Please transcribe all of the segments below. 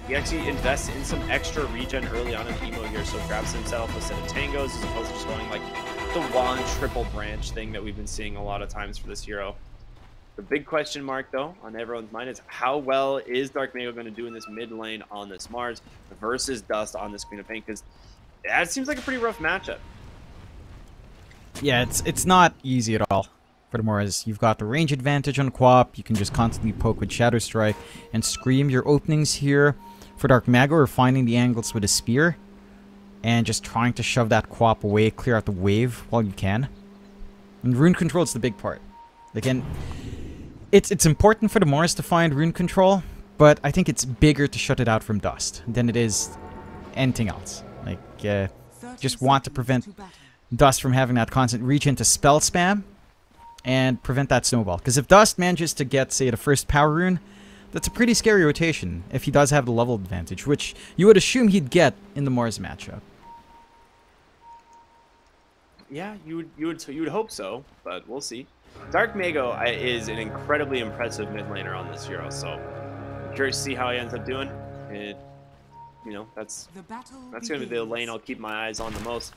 he actually invests in some extra regen early on in the emo here, so grabs himself a set of tangos as opposed to just going like the one triple branch thing that we've been seeing a lot of times for this hero. The big question mark, though, on everyone's mind is how well is Dark Mago going to do in this mid lane on this Mars versus Dust on this Queen of Pain? Because that seems like a pretty rough matchup. Yeah, it's not easy at all. Furthermore, as you've got the range advantage on Quap, you can just constantly poke with Shadow Strike and scream. Your openings here for Dark Mago are finding the angles with a spear and just trying to shove that Quap away, clear out the wave while you can. And rune control is the big part. Again, it's important for the Mars to find rune control, but I think it's bigger to shut it out from Dust than it is anything else. Like, just want to prevent Dust from having that constant reach into spell spam and prevent that snowball. Because if Dust manages to get, say, the first power rune, that's a pretty scary rotation if he does have the level advantage, which you would assume he'd get in the Mars matchup. Yeah, you would hope so, but we'll see. Dark Mago is an incredibly impressive mid laner on this hero, so I'm curious to see how he ends up doing. You know, that's going to be the lane I'll keep my eyes on the most.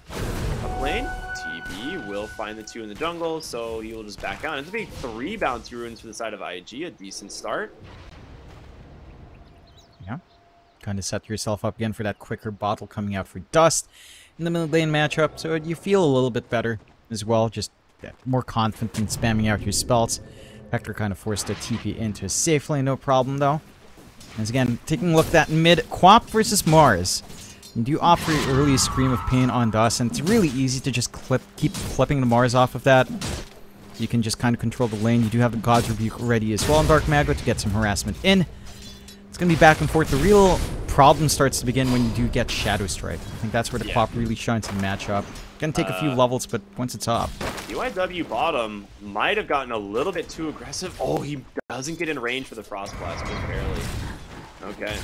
Up lane, TB will find the 2 in the jungle, so he will just back out. It's going to be 3 bounty runes for the side of IG, a decent start. Yeah, kind of set yourself up again for that quicker bottle coming out for Dust in the mid lane matchup, so you feel a little bit better as well, just more confident in spamming out your spells. Hector kind of forced to TP into a safe lane, no problem though. As again, taking a look at that mid, Quap versus Mars. You do opt for your early Scream of Pain on Dust, and it's really easy to just keep clipping the Mars off of that. You can just kind of control the lane. You do have the God's Rebuke ready as well in Dark Mago to get some harassment in. It's going to be back and forth. The real problem starts to begin when you do get Shadow Strike. I think that's where the Quap really shines in the matchup. Going to take a few levels, but once it's up. UIW bottom might have gotten a little bit too aggressive. Oh, he doesn't get in range for the Frost Blast, just barely. Okay.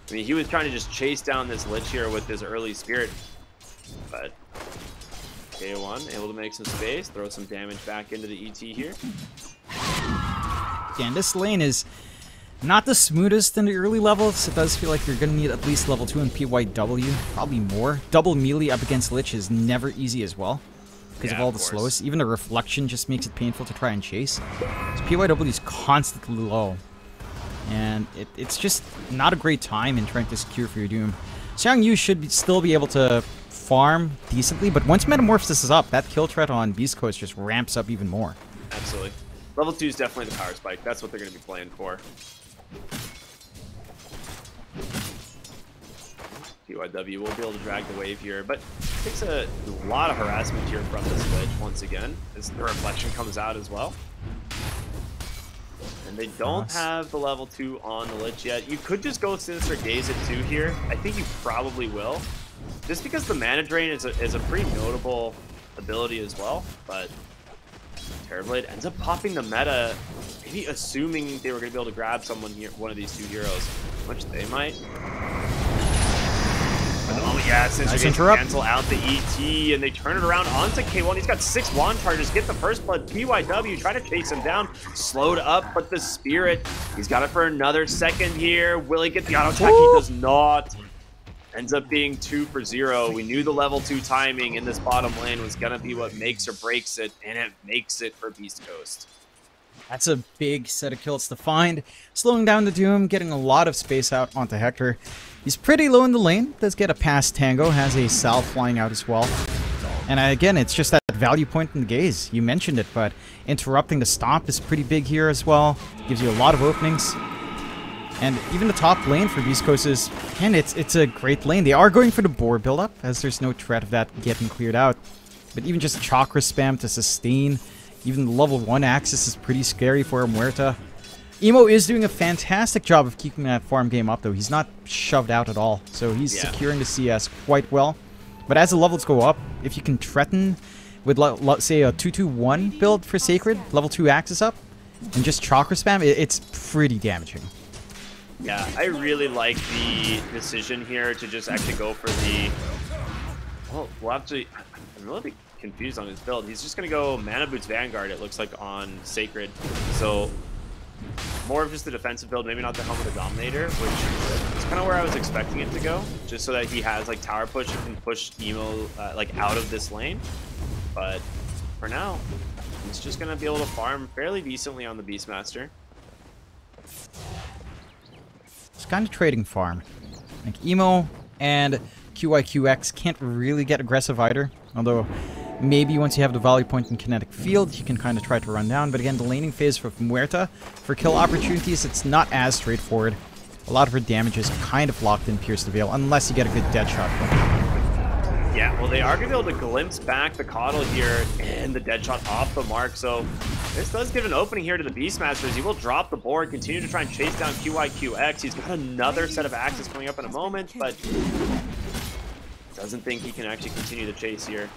I mean, he was trying to just chase down this Lich here with his early Spirit. But K1 able to make some space, throw some damage back into the ET here. Again, this lane is not the smoothest in the early levels. It does feel like you're going to need at least level 2 in PYW, probably more. Double melee up against Lich is never easy as well, because of all the slows. Even the reflection just makes it painful to try and chase. So PYW is constantly low, and it's just not a great time in trying to secure for your Doom. Xiang Yu should still be able to farm decently, but once Metamorphosis is up, that kill threat on Beast Coast just ramps up even more. Absolutely. Level 2 is definitely the power spike. That's what they're going to be playing for. PYW will be able to drag the wave here, but takes a lot of harassment here from this Lich once again, as the reflection comes out as well. And they don't have the level 2 on the Lich yet. You could just go Sinister Gaze at 2 here. I think you probably will, just because the mana drain is a pretty notable ability as well. But Terrorblade ends up popping the meta, maybe assuming they were going to be able to grab someone here, one of these 2 heroes, which they might. Oh yeah, Sinister Gaze cancel out the ET, and they turn it around onto K1. He's got 6 wand charges, get the first blood. PYW trying to chase him down, slowed up, but the Spirit, he's got it for another second here. Will he get the auto attack? He does not. Ends up being 2 for 0. We knew the level 2 timing in this bottom lane was gonna be what makes or breaks it, and it makes it for Beast Coast. That's a big set of kills to find. Slowing down the Doom, getting a lot of space out onto Hector. He's pretty low in the lane, does get a pass Tango, has a Salve flying out as well. And again, it's just that value point in the gaze. You mentioned it, but interrupting the stomp is pretty big here as well. Gives you a lot of openings. And even the top lane for Beast Coast is, again, it's a great lane. They are going for the boar build-up, as there's no threat of that getting cleared out. But even just chakra spam to sustain, even the level 1 axis is pretty scary for Muerta. Emo is doing a fantastic job of keeping that farm game up, though. He's not shoved out at all, so he's securing the CS quite well. But as the levels go up, if you can threaten with, say, a 2-2-1 build for Sacred, level 2 axis up, and just chakra spam, it's pretty damaging. Yeah, I really like the decision here to just actually go for the... Well, actually, I'm really confused on his build. He's just going to go Mana Boots Vanguard, it looks like, on Sacred. So, more of just the defensive build, maybe not the Helm of the Dominator, which It's kind of where I was expecting it to go, just so that he has like tower push and can push Emo like out of this lane. But for now, he's just gonna be able to farm fairly decently on the Beastmaster. It's kind of trading farm. Like Emo and QIQX can't really get aggressive either, although maybe once you have the volley point and kinetic field, you can kind of try to run down. But again, the laning phase for Muerta, for kill opportunities, it's not as straightforward. A lot of her damage is kind of locked in Pierce the Veil, unless you get a good dead shot from her. Yeah, well, they are going to be able to glimpse back the Coddle here and the dead shot off the mark. So this does give an opening here to the Beastmasters. He will drop the board, continue to try and chase down QIQX. He's got another set of axes coming up in a moment, but doesn't think he can actually continue the chase here.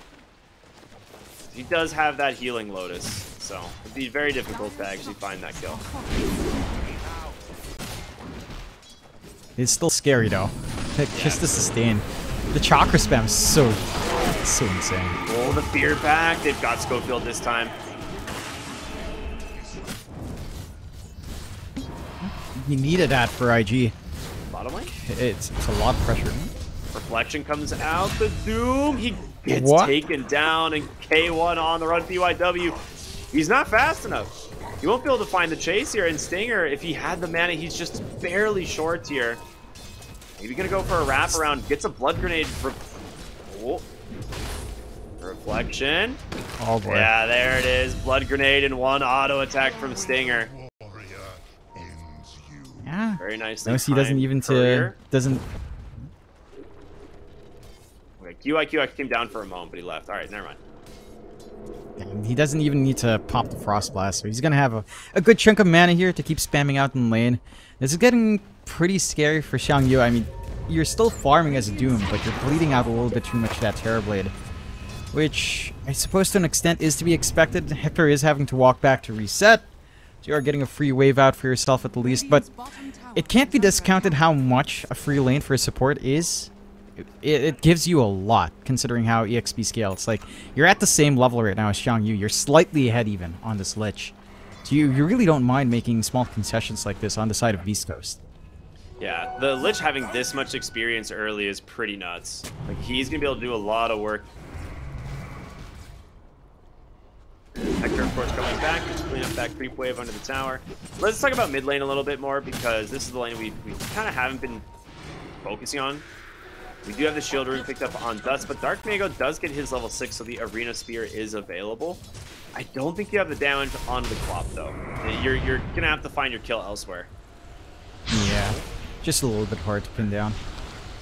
He does have that healing Lotus, so it'd be very difficult to actually find that kill. It's still scary though. Like, yeah. Just the sustain. The chakra spam is so insane. Pull the fear back. They've got Schofield this time. You needed that for IG. Bottom lane? It's a lot of pressure. Reflection comes out. The Doom. He gets taken down, and K1 on the run. BYW. He's not fast enough. He won't be able to find the chase here. And Stinger, if he had the mana, he's just barely short here. Maybe gonna go for a wraparound. Gets a blood grenade. Reflection. Oh boy. Yeah, there it is. Blood grenade and one auto attack from Stinger. Yeah. Very nicely. Notice he doesn't even doesn't. Okay, QIQX came down for a moment, but he left. All right, never mind. He doesn't even need to pop the Frost Blast, so he's gonna have a good chunk of mana here to keep spamming out in lane. This is getting pretty scary for Xiangyu. I mean, you're still farming as a Doom, but you're bleeding out a little bit too much that Terror Blade, which I suppose to an extent is to be expected. Hector is having to walk back to reset, so you are getting a free wave out for yourself at the least, but it can't be discounted how much a free lane for a support is. It gives you a lot, considering how EXP scales. Like, you're at the same level right now as Xiangyu. You're slightly ahead even on this Lich. So you really don't mind making small concessions like this on the side of Beast Coast. Yeah, the Lich having this much experience early is pretty nuts. Like, he's going to be able to do a lot of work. Hector, of course, coming back to clean up that creep wave under the tower. Let's talk about mid lane a little bit more, because this is the lane we kind of haven't been focusing on. We do have the shield rune picked up on Dust, but Dark Mago does get his level 6, so the Arena Spear is available. I don't think you have the damage onto the Clop, though. You're going to have to find your kill elsewhere. Yeah, just a little bit hard to pin down.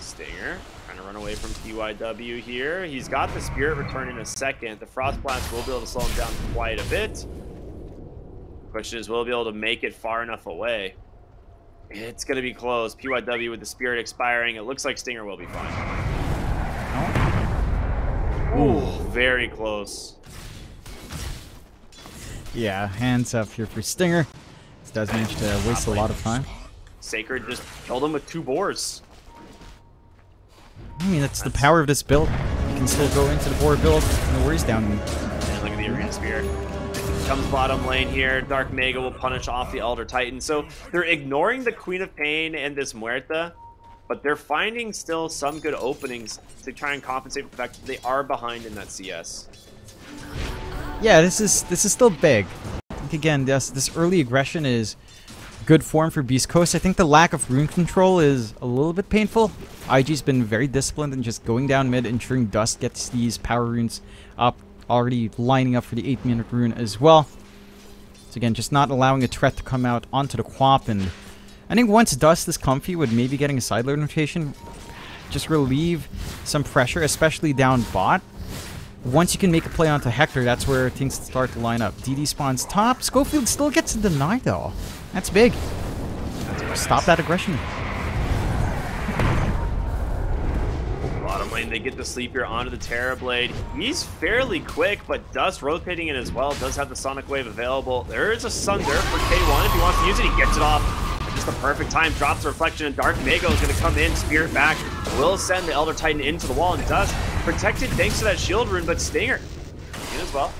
Stinger trying to run away from PYW here. He's got the Spirit Return in a second. The Frost Blast will be able to slow him down quite a bit. Question is, will he be able to make it far enough away? It's going to be close. PYW with the Spirit expiring. It looks like Stinger will be fine. Ooh, very close. Yeah, hands up here for Stinger. This does manage to waste a lot of time. Sacred just killed him with 2 boars. I mean, that's the power of this build. You can still go into the boar build, no worries down. And look at the Arena Spear. Comes bottom lane here. Dark Mega will punish off the Elder Titan. So they're ignoring the Queen of Pain and this Muerta, but they're finding still some good openings to try and compensate for the fact that they are behind in that CS. Yeah, this is still big. I think again, this early aggression is good form for Beast Coast. I think the lack of rune control is a little bit painful. IG's been very disciplined in just going down mid, ensuring Dust gets these power runes up. Already lining up for the 8-minute rune as well. So again, just not allowing a threat to come out onto the Quap. And I think once Dust is comfy with maybe getting a side lane rotation, just relieve some pressure, especially down bot. Once you can make a play onto Hector, that's where things start to line up. DD spawns top. Schofield still gets a deny though. That's big. Stop that aggression. Bottom lane, they get the sleep here onto the Terror Blade. He's fairly quick, but Dust rotating in as well. Does have the Sonic Wave available. There is a Sunder for K1 if he wants to use it. He gets it off. Just the perfect time. Drops the Reflection, and Dark Mago is going to come in. Spirit back. Will send the Elder Titan into the wall, and Dust protected thanks to that shield rune, but Stinger in as well.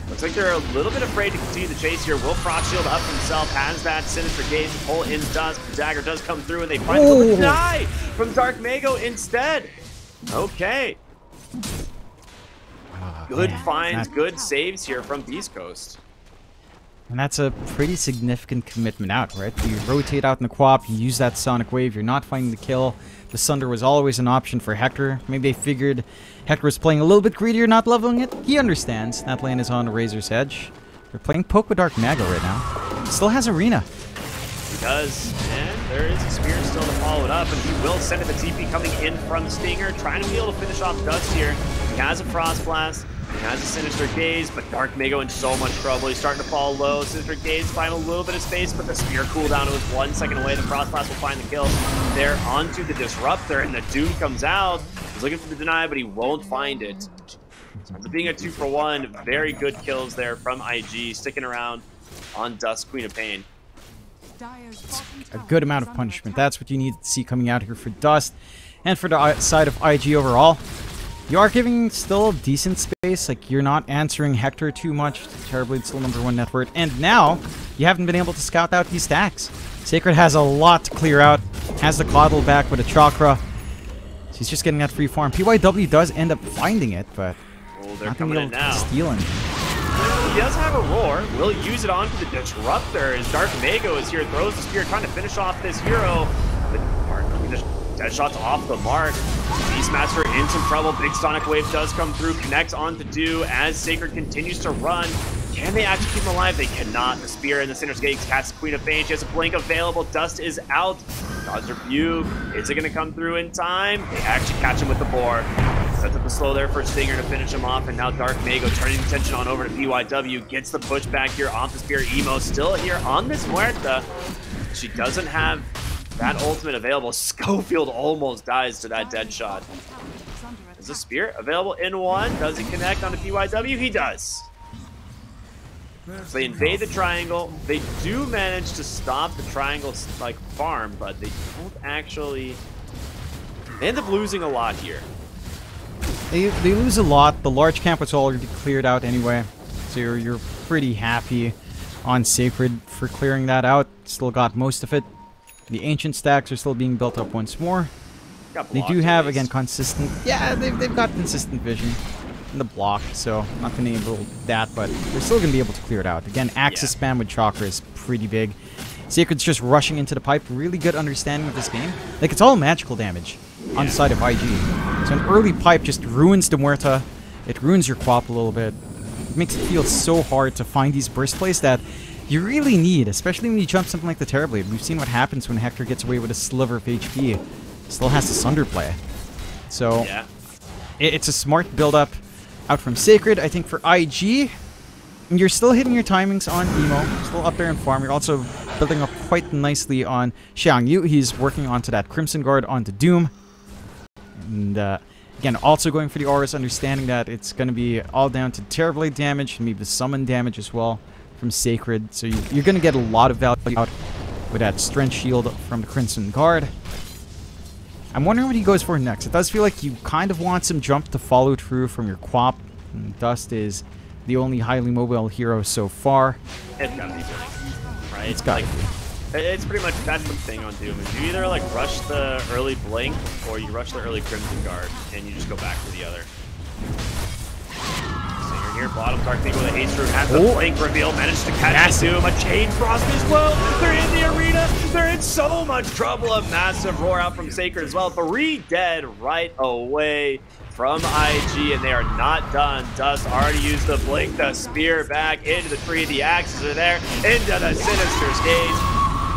Looks like they're a little bit afraid to continue the chase here. Will Frost shield up himself, has that Sinister Gaze to pull in Dust. The dagger does come through, and they find the die from Dark Mago instead. Okay. Good finds, good saves here from Beast Coast. And that's a pretty significant commitment out, right? You rotate out in the co-op, you use that Sonic Wave, you're not finding the kill. The Sunder was always an option for Hector. Maybe they figured Hector was playing a little bit greedier, not leveling it. He understands. That lane is on Razor's Edge. They're playing Poke with Dark Mago right now. Still has Arena. He does, and there is a Spear still to follow it up, and he will send it the TP coming in from Stinger, trying to be able to finish off Dust here. He has a Frost Blast. He has a Sinister Gaze, but Dark Mago in so much trouble. He's starting to fall low. Sinister Gaze find a little bit of space, but the Spear cooldown was 1 second away. The Frost Blast will find the kill. They're onto the Disruptor, and the Doom comes out. He's looking for the deny, but he won't find it. After being a 2-for-1, very good kills there from IG, sticking around on Dust, Queen of Pain. A good amount of punishment. That's what you need to see coming out here for Dust. And for the side of IG overall, you are giving still decent space. Like, you're not answering Hector too much. Terrorblade's still #1 net worth. And now, you haven't been able to scout out these stacks. Sacred has a lot to clear out. Has the Coddle back with a Chakra. She's just getting that free farm. PYW does end up finding it, but they're coming in now. Stealing. He does have a Roar. Will use it on for the Disruptor as Dark Mago is here. Throws the Spear, trying to finish off this hero. But just dead shots off the mark. Beastmaster in some trouble. Big Sonic Wave does come through. Connects on to Do as Sacred continues to run. Can they actually keep him alive? They cannot. The Spear and the Sinister Gaze catch the Queen of Pain. She has a blink available. Dust is out. Dodge Rebuke. Is it going to come through in time? They actually catch him with the Boar. Sets up the slow there for Stinger to finish him off, and now Dark Mago turning attention on over to PYW. Gets the push back here off the Spear. Emo still here on this Muerta. She doesn't have that ultimate available. Schofield almost dies to that dead shot. Is the Spear available in one? Does he connect on the PYW? He does. So they invade the triangle. They do manage to stop the triangle's like farm, but they don't actually. They end up losing a lot here. They lose a lot. The large camp was already cleared out anyway, so you're pretty happy on Sacred for clearing that out. Still got most of it. The ancient stacks are still being built up once more. They do have, again, consistent. Yeah, they've got consistent vision in the block, so not going to enable that, but they're still going to be able to clear it out. Again, Axis spam with Chakra is pretty big. Sacred's just rushing into the pipe. Really good understanding of this game. Like, it's all magical damage on the side of IG. So an early pipe just ruins the Muerta. It ruins your Quap a little bit. It makes it feel so hard to find these burst plays that you really need, especially when you jump something like the Terrorblade. We've seen what happens when Hector gets away with a sliver of HP. Still has the Sunder play. So it's a smart build-up out from Sacred. I think for IG, you're still hitting your timings on Emo. Still up there in farm. You're also building up quite nicely on Xiang Yu. He's working onto that Crimson Guard onto Doom. And again, also going for the auras, understanding that it's going to be all down to Terrorblade damage and maybe the summon damage as well from Sacred. So you're going to get a lot of value out with that Strength Shield from the Crimson Guard. I'm wondering what he goes for next. It does feel like you kind of want some jump to follow through from your Quap. And Dust is the only highly mobile hero so far. It's gotta be Blink, right? It's gotta be. It's pretty much, that's the thing on Doom, is you either like rush the early Blink or you rush the early Crimson Guard and you just go back for the other. So you're here, bottom Dark Mago with a haste room, has the Blink reveal, managed to catch Doom, a Chain Frost as well. They're in the arena, they're in so much trouble. A massive roar out from Sacred as well. 3 dead right away from IG, and they are not done. Dust already used the Blink, the Spear back into the tree. The axes are there, into the Sinister's Gaze.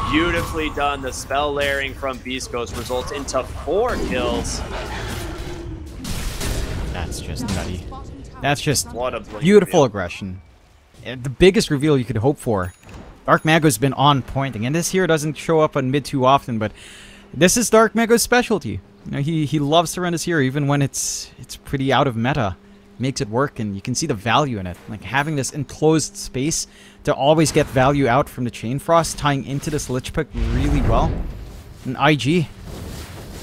Beautifully done. The spell layering from Beast Coast results into 4 kills. That's just nutty. That's just what a beautiful aggression. The biggest reveal you could hope for. Dark Mago's been on pointing, and this here doesn't show up on mid too often, but this is Dark Mago's specialty. You know, he loves to run this hero even when it's pretty out of meta. Makes it work, and you can see the value in it. Like, having this enclosed space to always get value out from the Chain Frost, tying into this Lich Pick really well. And IG,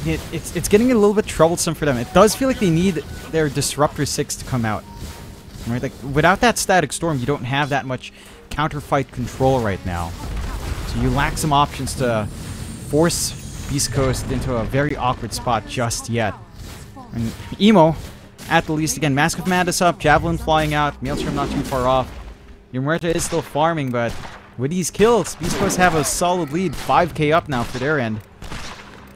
it's getting a little bit troublesome for them. It does feel like they need their Disruptor 6 to come out. Right? Like, without that static storm, you don't have that much counterfight control right now. So you lack some options to force Beast Coast into a very awkward spot just yet. And Emo, at the least, again, Mask of Madness up, Javelin flying out, Maelstrom not too far off. Your Muerta is still farming, but with these kills, Beast Coast have a solid lead, 5k up now for their end.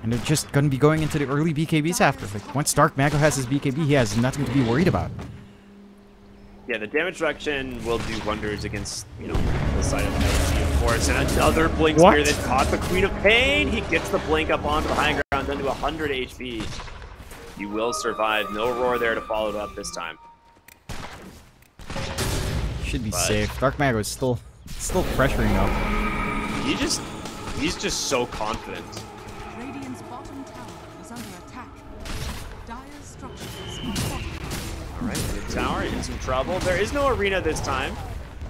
And they're just going to be going into the early BKBs after. Like, once Dark Mago has his BKB, he has nothing to be worried about. Yeah, the damage reduction will do wonders against, you know, the side of the of course. And another Blink Spear that caught the Queen of Pain. He gets the Blink up onto the high ground, down to 100 HP. You will survive. No Roar there to follow it up this time. Should be safe. Dark Mago is still pressuring though. He's just so confident. Radiant's bottom tower is under attack. Dire's structures are fortified. Alright, mid tower in some trouble. There is no arena this time.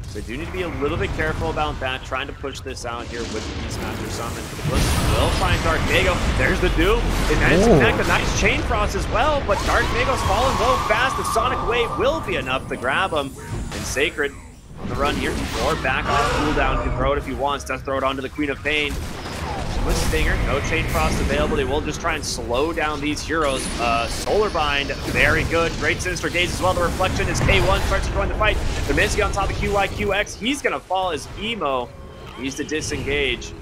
So they do need to be a little bit careful about that, trying to push this out here with the Beastmaster Summon. The Blitz will find Dark Mago. There's the Doom. They managed to connect a nice Chain Frost as well, but Dark Mago's falling low fast. The Sonic Wave will be enough to grab him. And Sacred on the run here, or back off cooldown, can throw it if he wants. Does throw it onto the Queen of Pain. With Stinger, no Chain Frost available. They will just try and slow down these heroes. Solar Bind, very good. Great Sinister Gaze as well. The Reflection is K1, starts to join the fight. The Minsky on top of QYQX. He's going to fall as Emo. Needs to disengage.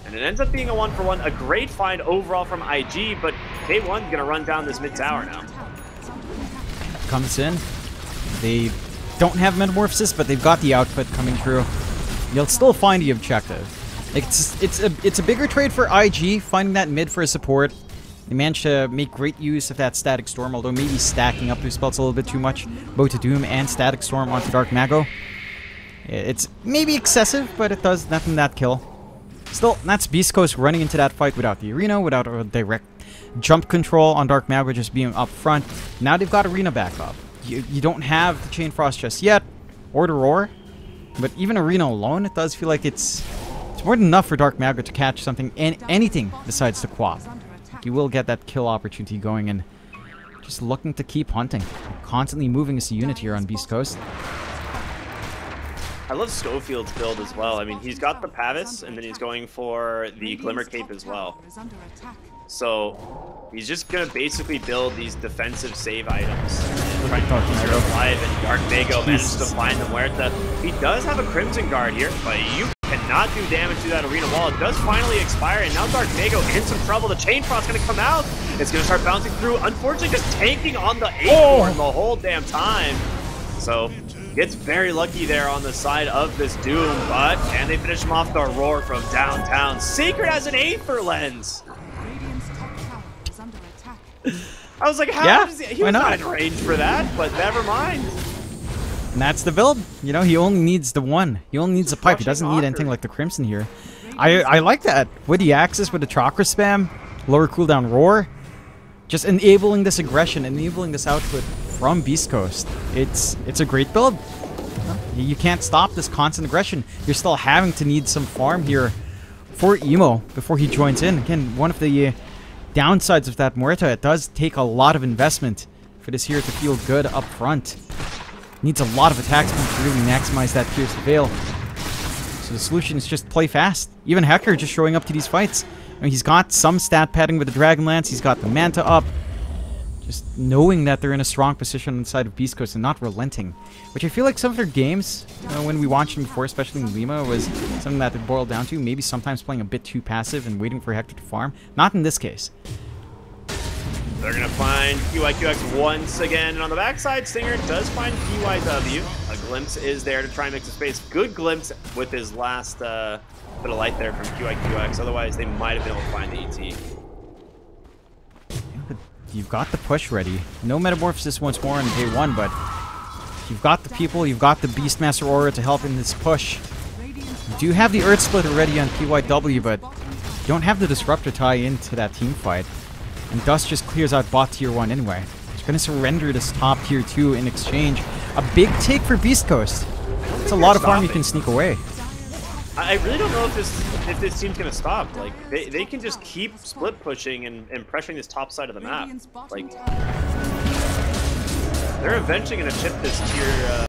And it ends up being a 1-for-1. A great find overall from IG, but K1's going to run down this mid tower now. Comes in. They don't have Metamorphosis, but they've got the output coming through. You'll still find the objective. It's a bigger trade for IG, finding that mid for a support. They managed to make great use of that Static Storm, although maybe stacking up their spells a little bit too much. Both to Doom and Static Storm onto Dark Mago. It's maybe excessive, but it does nothing that kill. Still, that's Beast Coast running into that fight without the arena, without a direct jump control on Dark Mago just being up front. Now they've got arena back up. You don't have the Chain Frost just yet, or the Roar, but even arena alone, it does feel like it's more than enough for Dark Mago to catch something, anything besides the Quap. You will get that kill opportunity going, and just looking to keep hunting. Constantly moving as a unit here on Beast Coast. I love Schofield's build as well. I mean, he's got the Pavis, and then he's going for the Glimmer Cape as well. So he's just going to basically build these defensive save items. Trying to keep her alive, and Dark Mago manages to find the Muerta. He does have a Crimson Guard here, but you cannot do damage to that arena wall. It does finally expire, and now Dark Mago in some trouble. The Chain Frost's going to come out. It's going to start bouncing through. Unfortunately, just tanking on the Acorn the whole damn time. So gets very lucky there on the side of this Doom, but can they finish him off? The Roar from downtown. Sacred has an Aether Lens. I was like, how does he was not in range for that, but never mind. And that's the build. You know, he only needs the one. He only needs a pipe. He doesn't need anything like the Crimson here. I like that. With the Axis, with the Chakra spam, lower cooldown Roar, just enabling this aggression, enabling this output from Beast Coast. It's a great build. You can't stop this constant aggression. You're still having to need some farm here for Emo before he joins in. Again, one of the downsides of that Muerta, it does take a lot of investment for this hero to feel good up front. Needs a lot of attack speed to really maximize that Pierce the Veil. So the solution is just play fast. Even Hecker just showing up to these fights. I mean, he's got some stat padding with the Dragonlance. He's got the Manta up. Just knowing that they're in a strong position on the side of Beast Coast and not relenting. Which I feel like some of their games, when we watched them before, especially in Lima, was something that it boiled down to. Maybe sometimes playing a bit too passive and waiting for Hector to farm. Not in this case. They're going to find QYQX once again. And on the backside, Stinger does find PYW. A glimpse is there to try and mix the space. Good glimpse with his last bit of light there from QYQX. Otherwise, they might have been able to find the ET. You've got the push ready. No Metamorphosis once more on day one, but you've got the people, you've got the Beastmaster Aura to help in this push. You do have the Earth Splitter ready on PYW, but you don't have the Disruptor tie into that team fight. And Dust just clears out bot tier 1 anyway. He's going to surrender this top tier 2 in exchange. A big take for Beast Coast. It's a lot of farm you can sneak away. I really don't know if this team's going to stop. Like, they can just keep split pushing and pressuring this top side of the map. Like, They're eventually going to chip this tier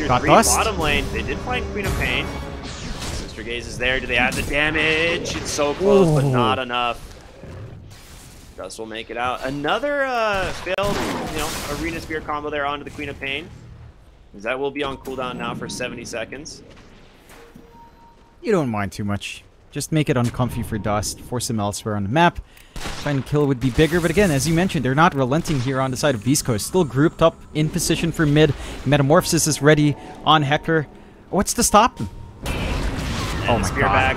3 dust. bottom lane. They did find Queen of Pain. Sister Gaze is there. Do they add the damage? It's so close, but not enough. Dust will make it out. Another failed, Arena Spear combo there onto the Queen of Pain. That will be on cooldown now for 70 seconds. You don't mind too much. Just make it uncomfy for Dust. Force him elsewhere on the map. Trying to kill would be bigger, but again, as you mentioned, they're not relenting here on the side of Beast Coast. Still grouped up in position for mid. Metamorphosis is ready on Hector. What's to stop them? And the spear back.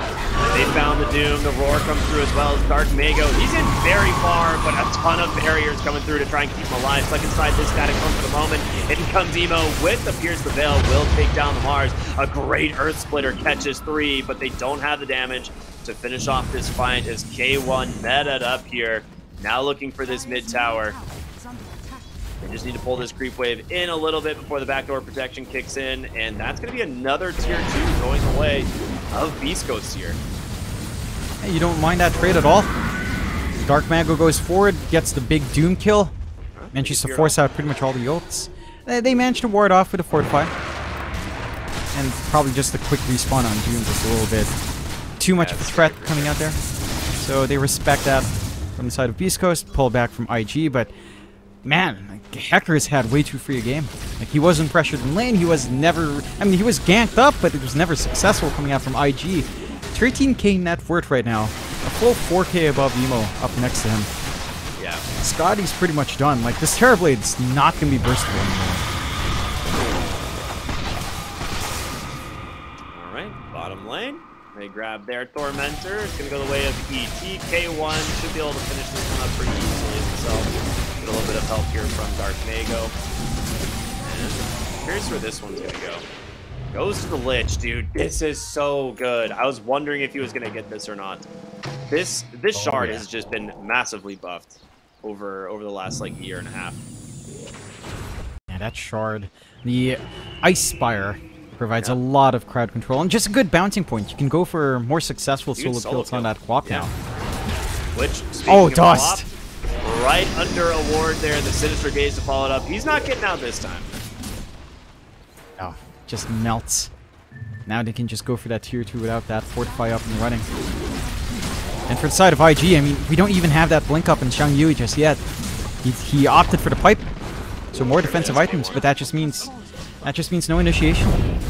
They found the Doom. The Roar comes through as well as Dark Mago. He's in very far, but a ton of barriers coming through to try and keep him alive. Stuck inside this static cone for the moment. In comes Emo with the Pierce the Veil. Will take down the Mars. A great Earth Splitter catches 3, but they don't have the damage to finish off this fight as K1 meted up here. Now looking for this mid tower. They just need to pull this creep wave in a little bit before the backdoor protection kicks in, and that's going to be another tier 2 going away of Beast Coast here. Hey, you don't mind that trade at all? Dark Mago goes forward, gets the big Doom kill. Manages to force out pretty much all the ults. They managed to ward off with a Fortify. And probably just a quick respawn on Doom, just a little bit too much of a threat coming out there. So they respect that from the side of Beast Coast, pull back from IG, but man, like, Hector has had way too free a game. Like, he wasn't pressured in lane, he was never, I mean, he was ganked up, but it was never successful coming out from IG. 13k net worth right now, a full 4k above Emo up next to him. Yeah. Scotty's pretty much done. Like, this Terrorblade's not going to be burstable anymore. Alright, bottom lane. They grab their Tormentor. It's going to go the way of ET. K1 should be able to finish this one up pretty easily himself. Get a little bit of help here from Dark Mago. And here's where this one's going to go. Goes to the Lich, dude. This is so good. I was wondering if he was going to get this or not. This shard has just been massively buffed over the last, like, year and a half. Yeah, that shard. The Ice Spire provides a lot of crowd control and just a good bouncing point. You can go for more successful solo kills on that Quap now. Which, Dust! Quap, right under a ward there, the Sinister Gaze to follow it up. He's not getting out this time. Oh, just melts. Now they can just go for that tier 2 without that Fortify up and running. And for the side of IG, I mean, we don't even have that blink up in Xiang Yui just yet. He opted for the pipe, so more defensive items, but that just means no initiation.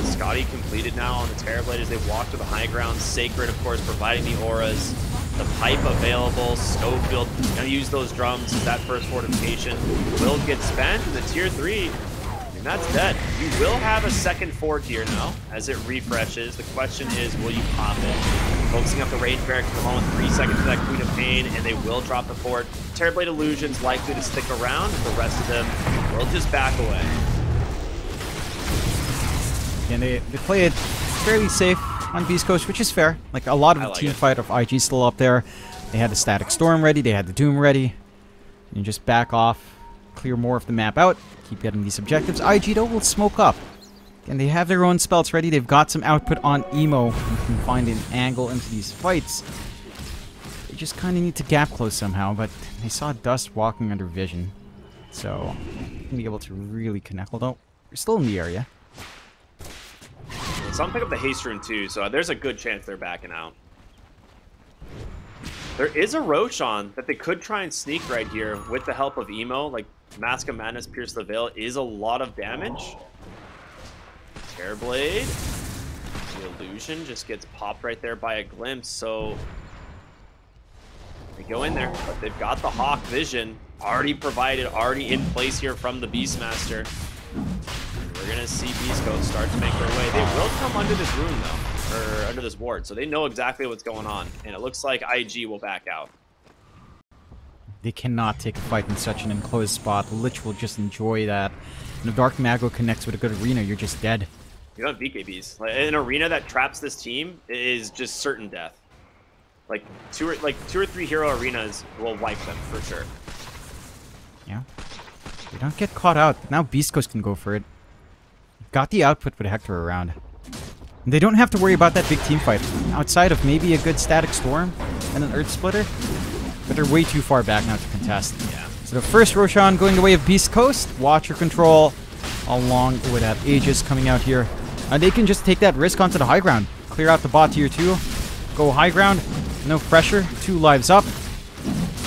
Scotty completed now on the Terrorblade as they walk to the high ground. Sacred, of course, providing the auras. The pipe available. Schofield gonna use those drums as that first fortification will get spent. And the tier 3, and that's dead. You will have a second fort here now as it refreshes. The question is, will you pop it? Focusing up the range barracks for the moment, 3 seconds for that Queen of Pain, and they will drop the fort. Terrorblade Illusion's likely to stick around, and the rest of them will just back away. And they play it fairly safe on Beast Coast, which is fair. Like, a lot of the team fight of IG still up there. They had the Static Storm ready, they had the Doom ready. And you just back off, clear more of the map out, keep getting these objectives. IG, though, will smoke up. And they have their own spells ready. They've got some output on Emo. You can find an angle into these fights. They just kind of need to gap close somehow, but they saw Dust walking under vision. So, be able to really connect. Although, they're still in the area. So I'm picking up the haste rune too, so there's a good chance they're backing out. There is a Roshan that they could try and sneak right here with the help of Emo. Like, Mask of Madness, Pierce the Veil is a lot of damage. Terrorblade. The illusion just gets popped right there by a glimpse, so they go in there, but they've got the Hawk vision already provided, already in place here from the Beastmaster. We're gonna see Beast Coast start to make their way. They will come under this rune though, or under this ward, so they know exactly what's going on. And it looks like IG will back out. They cannot take a fight in such an enclosed spot. The Lich will just enjoy that. And if Dark Mago connects with a good arena, you're just dead. You don't have BKBs. Like, an arena that traps this team is just certain death. Like two or three hero arenas will wipe them for sure. Yeah. They don't get caught out. Now Beast Coast can go for it. Got the output with Hector around. And they don't have to worry about that big team fight. Outside of maybe a good Static Storm and an Earth Splitter. But they're way too far back now to contest. Yeah. So the first Roshan going the way of Beast Coast. Watcher control along with that Aegis coming out here. They can just take that risk onto the high ground. Clear out the bot tier 2. Go high ground. No pressure. 2 lives up.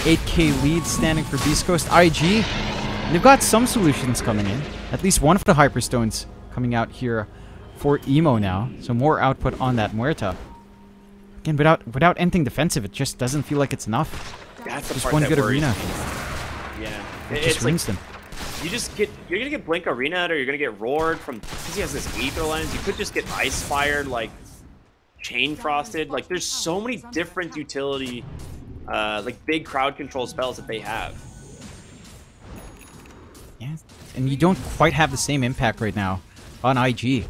8k lead standing for Beast Coast. IG, they've got some solutions coming in. At least one of the Hyperstones coming out here for Emo now. So more output on that Muerta. Again, without anything defensive, it just doesn't feel like it's enough. That's the just part one that good worries arena. me. Yeah. It just rings them. You're gonna get Blink Arena, or you're gonna get roared from, because he has this Aether Lens. You could just get Ice Fired, like Chain Frosted. Like, there's so many different utility, like big crowd control spells that they have. Yeah, and you don't quite have the same impact right now on IG.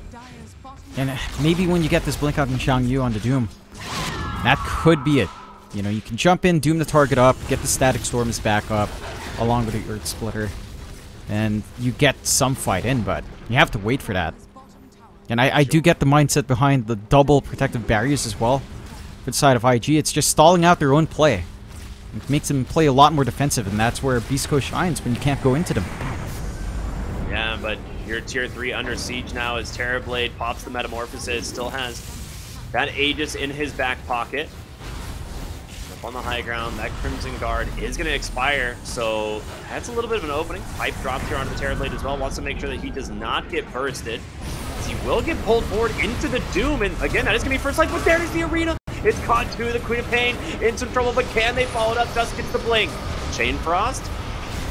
And maybe when you get this Blink out in Xiangyu on the Doom, that could be it. You know, you can jump in, Doom the target up, get the Static Storms back up, along with the Earth Splitter, and you get some fight in, but you have to wait for that. And I do get the mindset behind the double protective barriers as well. For the side of IG, it's just stalling out their own play. It makes them play a lot more defensive, and that's where Beast Coast shines when you can't go into them. Yeah, but your tier 3 under siege now as Terrorblade pops the Metamorphosis, still has that Aegis in his back pocket. Up on the high ground, that Crimson Guard is going to expire, so that's a little bit of an opening. Pipe drops here onto the Terrorblade as well, wants to make sure that he does not get bursted. He will get pulled forward into the Doom, and again, that is going to be first light, but there is the arena. It's caught too, the Queen of Pain in some trouble, but can they follow it up? Dusk gets the blink. Chain Frost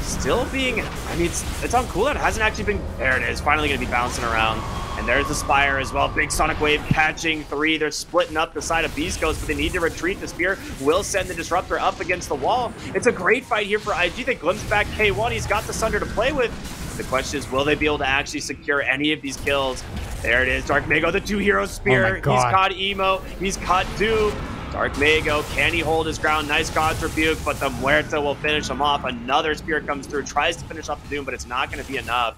still being, I mean, it's on cooldown. It hasn't actually been, there it is, finally going to be bouncing around. And there's the Spire as well. Big Sonic Wave catching 3. They're splitting up the side of Beast Coast, but they need to retreat. The Spear will send the Disruptor up against the wall. It's a great fight here for IG. They glimpse back K1. He's got the Sunder to play with. The question is, will they be able to actually secure any of these kills? There it is. Dark Mago, the 2-hero Spear. Oh my God. He's caught Emo. He's caught Doom. Dark Mago, can he hold his ground? Nice God's Rebuke, but the Muerta will finish him off. Another Spear comes through, tries to finish off the Doom, but it's not going to be enough.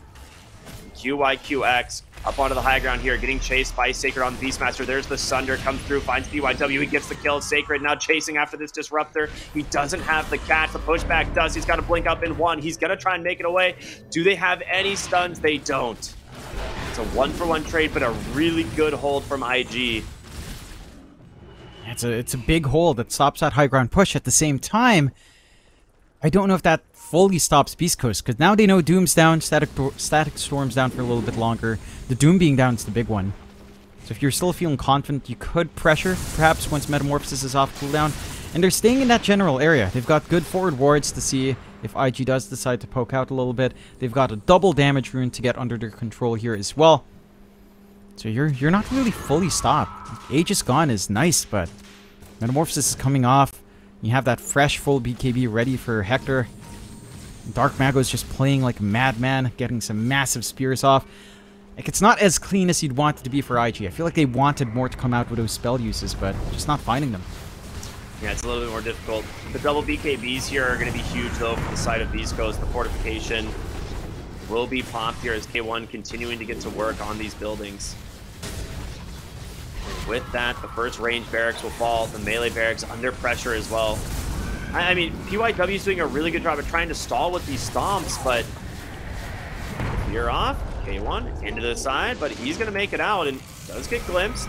QYQX up onto the high ground here, getting chased by Sacred on the Beastmaster. There's the Sunder, comes through, finds BYW, he gets the kill. Sacred now chasing after this Disruptor. He doesn't have the catch, the pushback does. He's got to blink up in 1. He's going to try and make it away. Do they have any stuns? They don't. It's a 1-for-1 trade, but a really good hold from IG. It's a big hold that stops that high ground push. At the same time, I don't know if that fully stops Beast Coast, because now they know Doom's down, Static Storm's down for a little bit longer. The Doom being down is the big one. So if you're still feeling confident, you could pressure, perhaps once Metamorphosis is off cooldown. And they're staying in that general area. They've got good forward wards to see if IG does decide to poke out a little bit. They've got a double damage rune to get under their control here as well. So you're not really fully stopped. Aegis gone is nice, but Metamorphosis is coming off. You have that fresh full BKB ready for Hector. Dark Mago is just playing like a madman, getting some massive spears off. Like, it's not as clean as you'd want it to be for IG. I feel like they wanted more to come out with those spell uses, but just not finding them. Yeah, it's a little bit more difficult. The double BKBs here are going to be huge, though, for the side of Beast Coast. The fortification will be popped here as K1 continuing to get to work on these buildings. With that, the first range barracks will fall. The melee barracks under pressure as well. I mean, PYW is doing a really good job of trying to stall with these stomps, but you're off. K1 into the side, but he's going to make it out and does get glimpsed.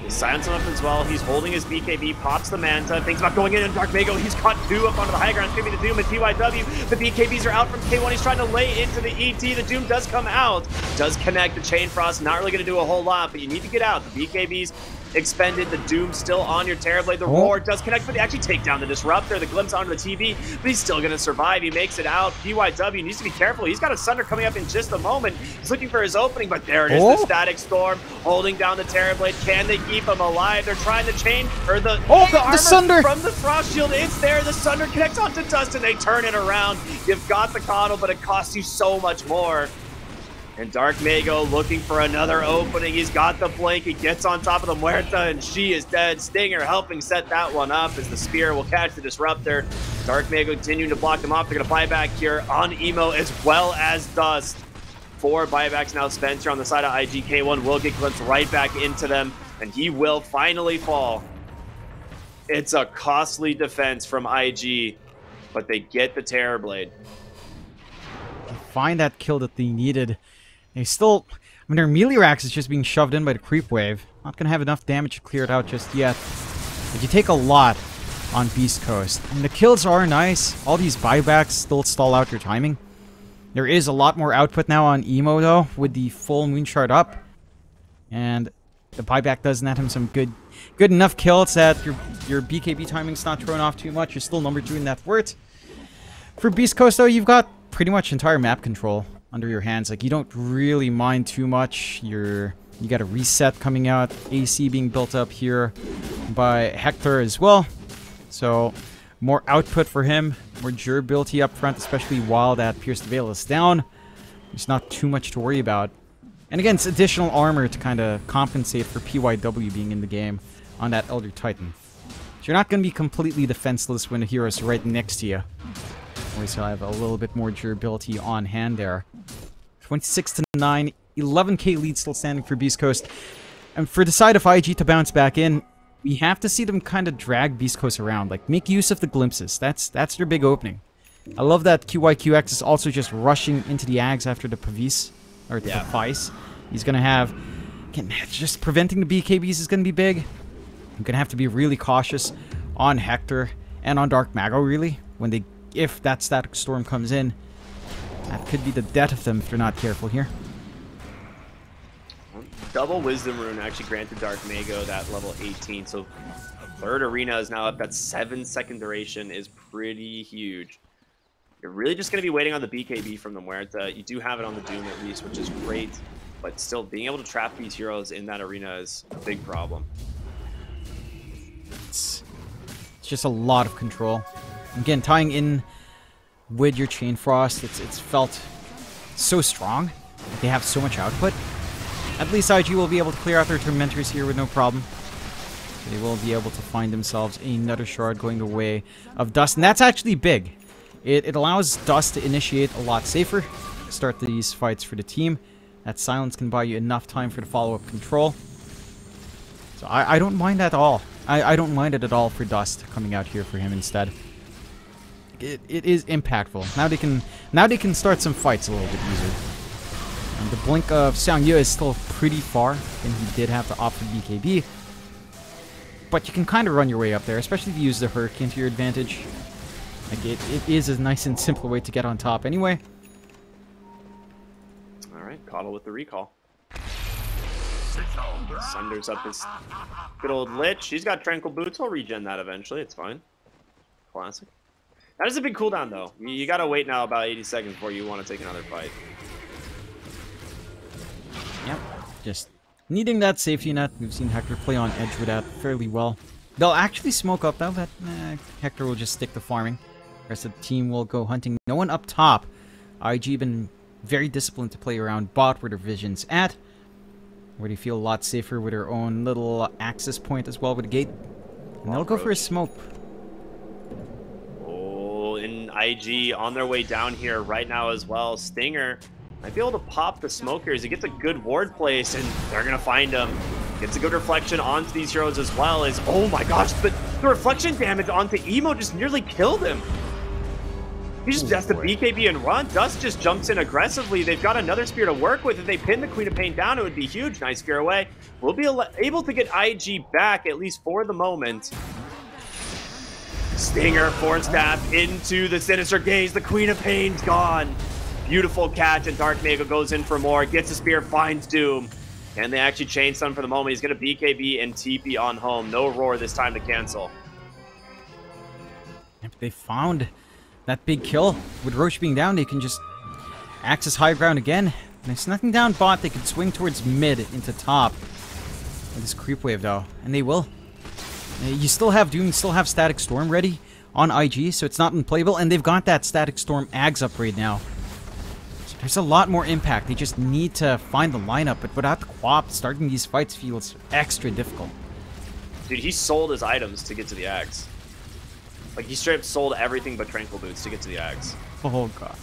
He's silenced him up as well. He's holding his BKB, pops the Manta, thinks about going in, and Dark Mago, he's caught 2 up onto the high ground, screaming the Doom, and PYW. The BKBs are out from K1. He's trying to lay into the ET. The Doom does come out, does connect the Chain Frost. Not really going to do a whole lot, but you need to get out. The BKBs expended, the Doom still on your Terrorblade. The Roar does connect, but they actually take down the Disruptor. The Glimpse onto the TV, but he's still going to survive. He makes it out. PYW needs to be careful. He's got a Sunder coming up in just a moment. He's looking for his opening, but there it is. The Static Storm holding down the Terrorblade. Can they keep him alive? They're trying to change, or the armor Sunder from the Frost Shield. It's there. The Sunder connects onto Dust, and they turn it around. You've got the Coddle, but it costs you so much more. And Dark Mago looking for another opening. He's got the blink. He gets on top of the Muerta, and she is dead. Stinger helping set that one up as the Spear will catch the Disruptor. Dark Mago continuing to block them off. They're going to buy back here on Emo as well as Dust. 4 buybacks now spent here on the side of IG. K1 will get glimpsed right back into them, and he will finally fall. It's a costly defense from IG. but they get the Terror Blade. They find that kill that they needed. They still... I mean, their melee racks is just being shoved in by the creep wave. Not gonna have enough damage to clear it out just yet. But you take a lot on Beast Coast. And the kills are nice. All these buybacks still stall out your timing. There is a lot more output now on Emo, though, with the full Moonshard up. And the buyback does net him some good enough kills that your BKB timing's not thrown off too much. You're still number 2 in that word. For Beast Coast, though, you've got pretty much entire map control under your hands. Like, you don't really mind too much. You got a reset coming out. AC being built up here by Hector as well. So, more output for him. More durability up front, especially while that Pierce the Veil is down. There's not too much to worry about. And again, it's additional armor to kind of compensate for PYW being in the game on that Elder Titan. So you're not going to be completely defenseless when the hero's right next to you. Or you'll have a little bit more durability on hand there. 26-9, 11k lead still standing for Beast Coast. And for the side of IG to bounce back in, we have to see them kind of drag Beast Coast around. Like, make use of the glimpses. That's their big opening. I love that QYQX is also just rushing into the Ags after the Pavis. Or the Pavis. He's going to have... Again, just preventing the BKBs is going to be big. I'm going to have to be really cautious on Hector and on Dark Mago, really. If that Static Storm comes in, that could be the death of them if they're not careful here. Double Wisdom Rune actually granted Dark Mago that level 18, so third arena is now up. That 7-second duration is pretty huge. You're really just going to be waiting on the BKB from them, where you do have it on the Doom at least, which is great, but still being able to trap these heroes in that arena is a big problem. It's just a lot of control. Again, tying in with your Chain Frost, it's felt so strong. They have so much output. At least IG will be able to clear out their Tormentors here with no problem. They will be able to find themselves another shard going the way of Dust. And that's actually big. It allows Dust to initiate a lot safer. Start these fights for the team. That silence can buy you enough time for the follow-up control. So I don't mind that at all. I don't mind it at all for Dust coming out here for him instead. It is impactful. Now they can start some fights a little bit easier. And the blink of Xiangyu is still pretty far, and he did have to opt for BKB. But you can kind of run your way up there, especially if you use the Hurricane to your advantage. Like, it is a nice and simple way to get on top anyway. Alright, Coddle with the recall. Sunder's up his good old Lich. She's got Tranquil Boots. I'll regen that eventually. It's fine. Classic. That is a big cooldown, though. You gotta wait now about 80 seconds before you want to take another fight. Yep. Just needing that safety net. We've seen Hector play on edge with that fairly well. They'll actually smoke up, though, but Hector will just stick to farming. The rest of the team will go hunting. No one up top. IG been very disciplined to play around bot where their vision's at. Where they feel a lot safer with their own little access point as well with the gate. And they'll go for a smoke. Oh, and IG on their way down here right now as well. Stinger might be able to pop the smokers. He gets a good ward place, and they're going to find him. Gets a good reflection onto these heroes as well as, oh my gosh, the reflection damage onto Emo just nearly killed him. He just has the BKB and run. Dust just jumps in aggressively. They've got another spear to work with. If they pin the Queen of Pain down, it would be huge. Nice spear away. We'll be able to get IG back, at least for the moment. Stinger, forward stab into the Sinister Gaze. The Queen of Pain's gone. Beautiful catch, and Dark Mago goes in for more. Gets a spear, finds Doom. And they actually chain stun for the moment. He's going to BKB and TP on home. No Roar this time to cancel. If they found that big kill, with Roche being down, they can just access high ground again. There's nothing down bot. They can swing towards mid into top with this creep wave, though. And they will. You still have Doom, you still have Static Storm ready on IG, so it's not unplayable. And they've got that Static Storm Ags upgrade now. So there's a lot more impact. They just need to find the lineup. But without the Quap, starting these fights feels extra difficult. Dude, he sold his items to get to the Ags. Like, he straight up sold everything but Tranquil Boots to get to the Ags. Oh, God.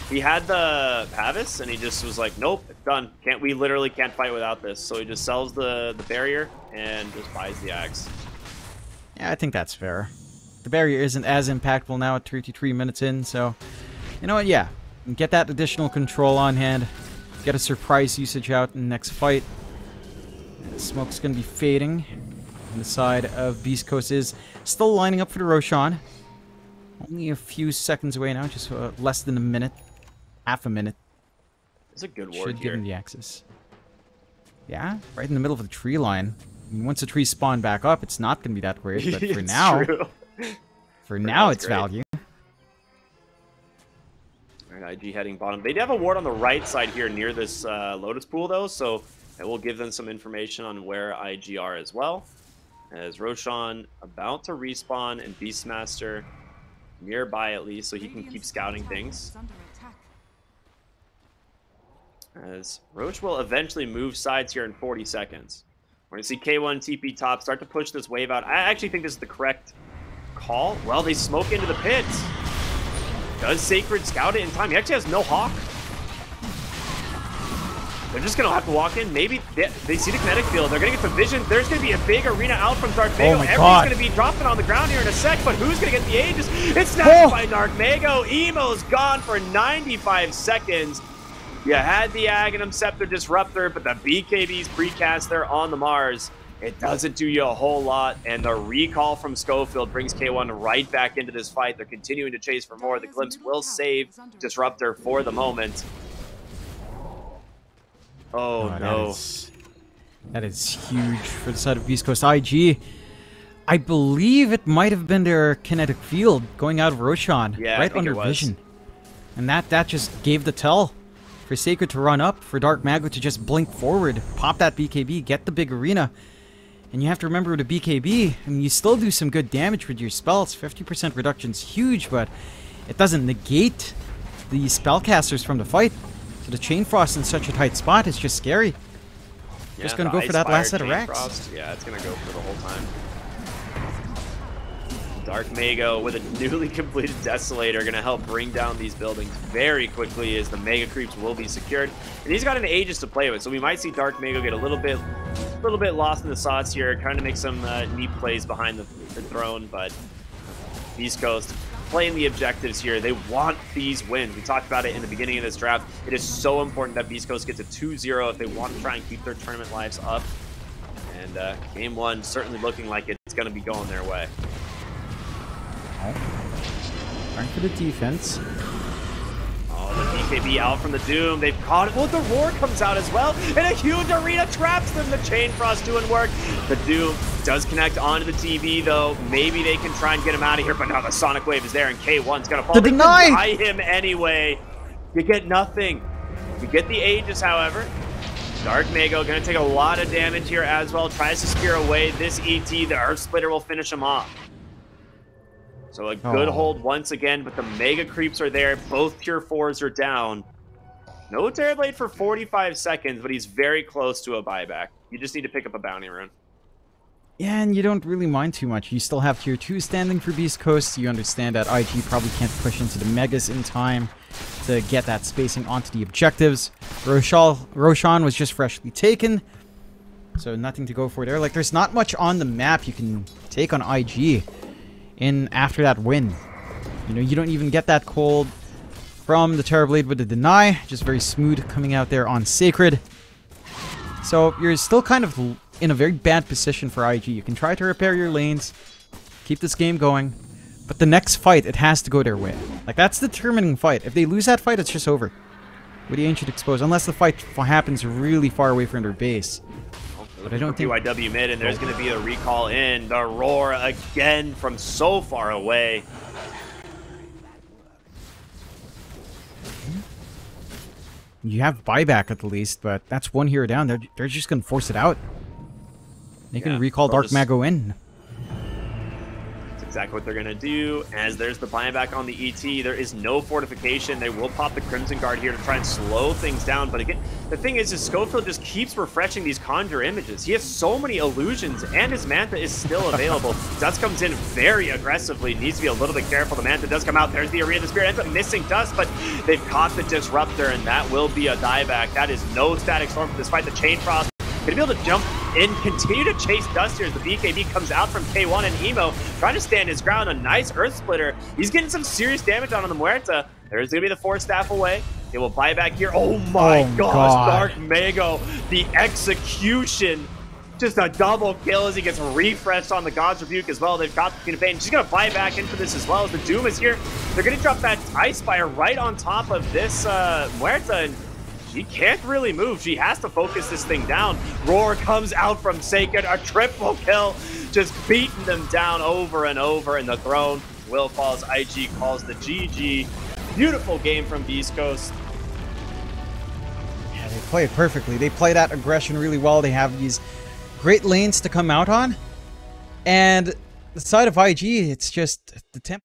He had the Pavis, and he just was like, nope, it's done. We literally can't fight without this. So he just sells the barrier and just buys the Ags. Yeah, I think that's fair. the barrier isn't as impactful now at 33 minutes in, so you know what, yeah. Get that additional control on hand. Get a surprise usage out in the next fight. And smoke's going to be fading. And the side of Beast Coast is still lining up for the Roshan. Only a few seconds away now, just less than a minute. Half a minute. It's a good ward Should give here. him the access. Yeah, right in the middle of the tree line. I mean, once the trees spawn back up, it's not going to be that great, but for now... True. For now, it's great. value. Alright, IG heading bottom. They do have a ward on the right side here near this Lotus pool, though, so it will give them some information on where IG are as well. As Roshan about to respawn and Beastmaster nearby at least, so he can keep scouting things. As Roche will eventually move sides here in 40 seconds. We're going to see K1 TP top start to push this wave out. I actually think this is the correct call. Well, they smoke into the pit. Does Sacred scout it in time? He actually has no Hawk. They're just going to have to walk in. Maybe they see the kinetic field. They're going to get some vision. There's going to be a big arena out from Dark Mago. Everybody's going to be dropping on the ground here in a sec, but who's going to get the Aegis? It's snatched by Dark Mago. Emo's gone for 95 seconds. You had the Aghanim Scepter Disruptor, but the BKB's precast there on the Mars. It doesn't do you a whole lot, and the recall from Schofield brings K1 right back into this fight. They're continuing to chase for more. The Glimpse will save Disruptor for the moment. Oh no. That is huge for the side of Beast Coast. IG, I believe it might have been their kinetic field going out of Roshan, yeah, right under vision. And that just gave the tell for Sacred to run up, for Dark Mago to just blink forward, pop that BKB, get the big arena. And you have to remember with a BKB, I mean, you still do some good damage with your spells. 50% reduction's huge, but it doesn't negate the spellcasters from the fight. So the Chain Frost in such a tight spot is just scary. Yeah, just gonna go for that last set of racks. Frost. Yeah, it's gonna go for the whole time. Dark Mago with a newly completed Desolator gonna help bring down these buildings very quickly as the Mega Creeps will be secured. And he's got an Aegis to play with, so we might see Dark Mago get a little bit lost in the sauce here, trying to make some neat plays behind the throne, but Beast Coast playing the objectives here. They want these wins. We talked about it in the beginning of this draft. It is so important that Beast Coast gets a 2-0 if they want to try and keep their tournament lives up. And game one certainly looking like it's going to be going their way. Trying for the defense. Oh, the BKB out from the Doom. They've caught it. Well, the Roar comes out as well. And a huge arena traps them. The Chain Frost doing work. The Doom does connect onto the TV, though. Maybe they can try and get him out of here. But no, the Sonic Wave is there, and K1's going to fall. The deny! Deny him anyway. You get nothing. You get the Aegis, however. Dark Mago going to take a lot of damage here as well. Tries to spear away this ET. The Earth Splitter will finish him off. So a good hold once again, but the Mega Creeps are there. Both Tier 4s are down. No Terrorblade for 45 seconds, but he's very close to a buyback. You just need to pick up a bounty rune. Yeah, and you don't really mind too much. You still have Tier 2 standing for Beast Coast. You understand that IG probably can't push into the Megas in time to get that spacing onto the objectives. Roshan was just freshly taken, so nothing to go for there. Like, there's not much on the map you can take on IG in after that win. You know, you don't even get that cold from the Terrorblade with the deny. Just very smooth coming out there on Sacred. So you're still kind of in a very bad position for IG. You can try to repair your lanes, keep this game going, but the next fight, it has to go their way. Like, that's the determining fight. If they lose that fight, it's just over with the Ancient Exposed, unless the fight happens really far away from their base. But I don't think BYW mid, and there's going to be a recall in. The Roar again from so far away. You have buyback at the least, but that's one hero down. They're just going to force it out. They can recall Dark Mago in. That's exactly what they're going to do. As there's the buyback on the ET, there is no fortification. They will pop the Crimson Guard here to try and slow things down. But again, the thing is Schofield just keeps refreshing these Conjure images. He has so many illusions, and his Mantha is still available. Dust comes in very aggressively. Needs to be a little bit careful. The Mantha does come out. There's the Arena. The Spirit ends up missing Dust, but they've caught the Disruptor, and that will be a dieback. That is no Static Storm for this fight. The Chain Frost going to be able to jump in, continue to chase Dust here as the BKB comes out from K1 and Emo, trying to stand his ground. A nice Earth Splitter. He's getting some serious damage on the Muerta. There's going to be the Force Staff away. They will buy back here. Oh my gosh, Dark Mago, the execution. Just a double kill as he gets refreshed on the God's Rebuke as well. They've got the Queen of Pain. She's going to buy back into this as well as the Doom is here. They're going to drop that Ice Spire right on top of this Muerta, and she can't really move. She has to focus this thing down. Roar comes out from Sacred, a triple kill, just beating them down over and over, and the throne will falls. IG calls the GG. Beautiful game from Beast Coast. Yeah, they play it perfectly. They play that aggression really well. They have these great lanes to come out on, and the side of IG, it's just the tempo.